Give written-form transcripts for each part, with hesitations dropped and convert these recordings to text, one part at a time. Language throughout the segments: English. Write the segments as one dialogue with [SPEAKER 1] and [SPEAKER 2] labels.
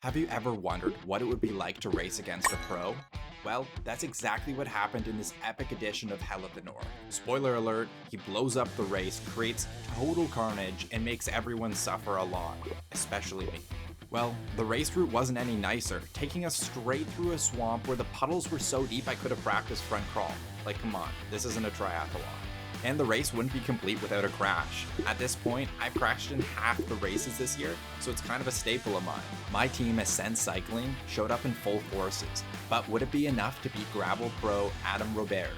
[SPEAKER 1] Have you ever wondered what it would be like to race against a pro? Well, that's exactly what happened in this epic edition of Hell of the North. Spoiler alert, he blows up the race, creates total carnage, and makes everyone suffer a lot, especially me. Well, the race route wasn't any nicer, taking us straight through a swamp where the puddles were so deep I could have practiced front crawl. Like, come on, this isn't a triathlon. And the race wouldn't be complete without a crash. At this point, I've crashed in half the races this year, so it's kind of a staple of mine. My team, Ascent Cycling, showed up in full forces, but would it be enough to beat gravel pro Adam Roberge?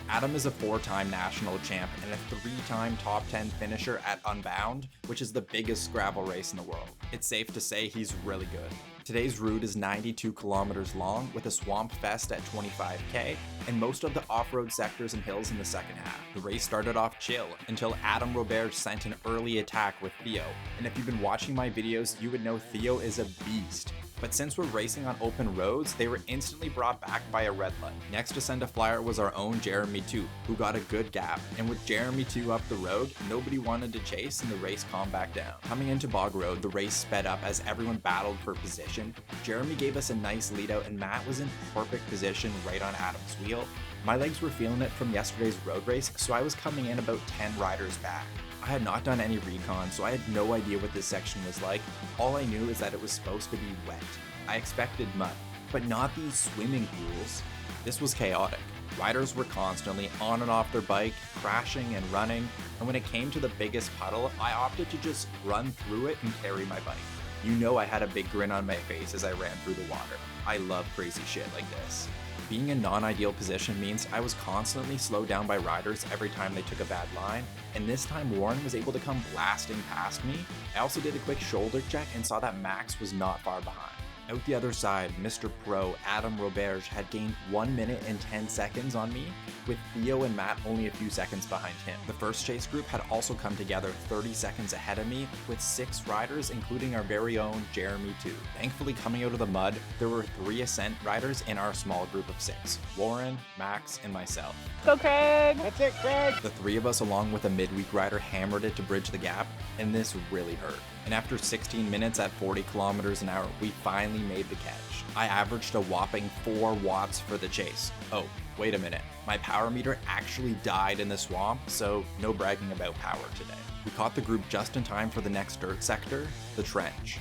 [SPEAKER 1] Adam is a 4-time national champ and a 3-time top 10 finisher at Unbound, which is the biggest gravel race in the world. It's safe to say he's really good. Today's route is 92 kilometers long with a swamp fest at 25k and most of the off-road sectors and hills in the second half. The race started off chill until Adam Roberge sent an early attack with Theo, and if you've been watching my videos, you would know Theo is a beast. But since we're racing on open roads, they were instantly brought back by a red light. Next to send a flyer was our own Jeremy 2, who got a good gap, and with Jeremy 2 up the road, nobody wanted to chase and the race calmed back down. Coming into Bog Road, the race sped up as everyone battled for position. Jeremy gave us a nice lead out and Matt was in perfect position right on Adam's wheel. My legs were feeling it from yesterday's road race, so I was coming in about 10 riders back. I had not done any recon, so I had no idea what this section was like. All I knew is that it was supposed to be wet. I expected mud, but not these swimming pools. This was chaotic. Riders were constantly on and off their bike, crashing and running, and when it came to the biggest puddle, I opted to just run through it and carry my bike. You know I had a big grin on my face as I ran through the water. I love crazy shit like this. Being in non-ideal position means I was constantly slowed down by riders every time they took a bad line, and this time Warren was able to come blasting past me. I also did a quick shoulder check and saw that Max was not far behind. Out the other side, Mr. Pro Adam Roberge had gained 1 minute and 10 seconds on me, with Theo and Matt only a few seconds behind him. The first chase group had also come together 30 seconds ahead of me, with 6 riders, including our very own Jeremy 2. Thankfully, coming out of the mud, there were 3 Ascent riders in our small group of 6, Warren, Max, and myself.
[SPEAKER 2] Go Craig!
[SPEAKER 3] That's it, Craig!
[SPEAKER 1] The 3 of us, along with a midweek rider, hammered it to bridge the gap, and this really hurt. And after 16 minutes at 40 kilometers an hour, we finally made the catch. I averaged a whopping 4 watts for the chase. Oh, wait a minute. My power meter actually died in the swamp, so no bragging about power today. We caught the group just in time for the next dirt sector, the trench.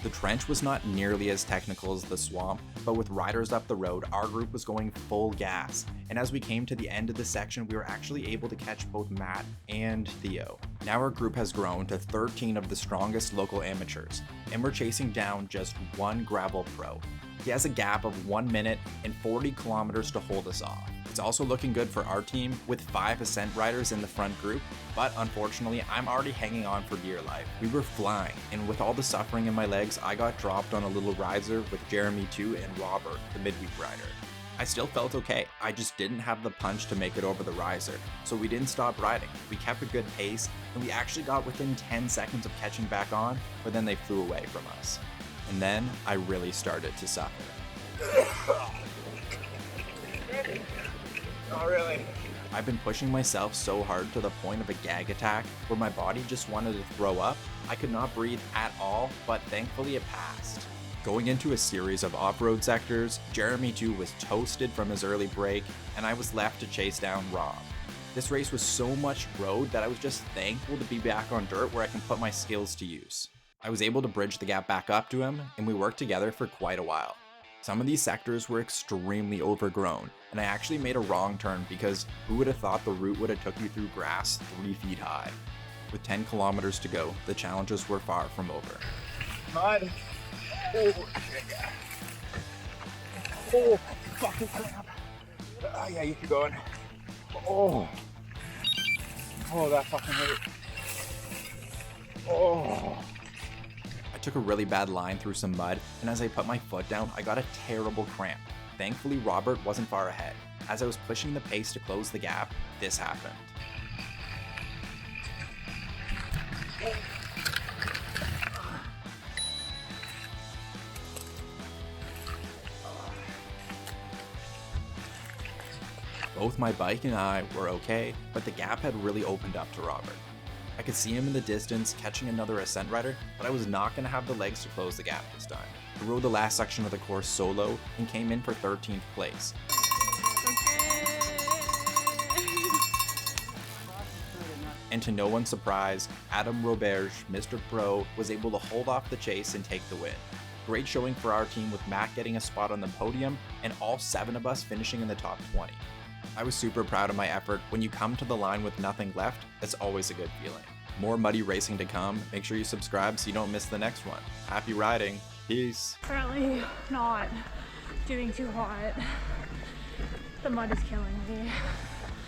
[SPEAKER 1] The trench was not nearly as technical as the swamp, but with riders up the road, our group was going full gas, and as we came to the end of the section, we were actually able to catch both Matt and Theo. Now our group has grown to 13 of the strongest local amateurs, and we're chasing down just one gravel pro. He has a gap of 1 minute and 40 kilometers to hold us off. It's also looking good for our team with 5 Ascent riders in the front group, but unfortunately I'm already hanging on for dear life. We were flying, and with all the suffering in my legs, I got dropped on a little riser with Jeremy 2 and Robert, the midweek rider. I still felt okay, I just didn't have the punch to make it over the riser, so we didn't stop riding. We kept a good pace, and we actually got within 10 seconds of catching back on, but then they flew away from us. And then I really started to suffer.
[SPEAKER 3] Not really.
[SPEAKER 1] I've been pushing myself so hard to the point of a gag attack where my body just wanted to throw up. I could not breathe at all, but thankfully it passed. Going into a series of off-road sectors, Jeremy 2 was toasted from his early break, and I was left to chase down Rob. This race was so much road that I was just thankful to be back on dirt where I can put my skills to use. I was able to bridge the gap back up to him, and we worked together for quite a while. Some of these sectors were extremely overgrown, and I actually made a wrong turn because who would have thought the route would have took you through grass 3 feet high? With 10 kilometers to go, the challenges were far from over.
[SPEAKER 3] Mud. Oh, fucking crap. Oh, yeah, you keep going. Oh, that fucking hurt. Oh.
[SPEAKER 1] I took a really bad line through some mud, and as I put my foot down, I got a terrible cramp. Thankfully, Robert wasn't far ahead. As I was pushing the pace to close the gap, this happened. Both my bike and I were okay, but the gap had really opened up to Robert. I could see him in the distance catching another Ascent rider, but I was not going to have the legs to close the gap this time. He rode the last section of the course solo and came in for 13th place. And to no one's surprise, Adam Roberge, Mr. Pro, was able to hold off the chase and take the win. Great showing for our team with Matt getting a spot on the podium and all 7 of us finishing in the top 20. I was super proud of my effort. When you come to the line with nothing left, it's always a good feeling. More muddy racing to come. Make sure you subscribe so you don't miss the next one. Happy riding. Peace.
[SPEAKER 2] Currently not doing too hot. The mud is killing me.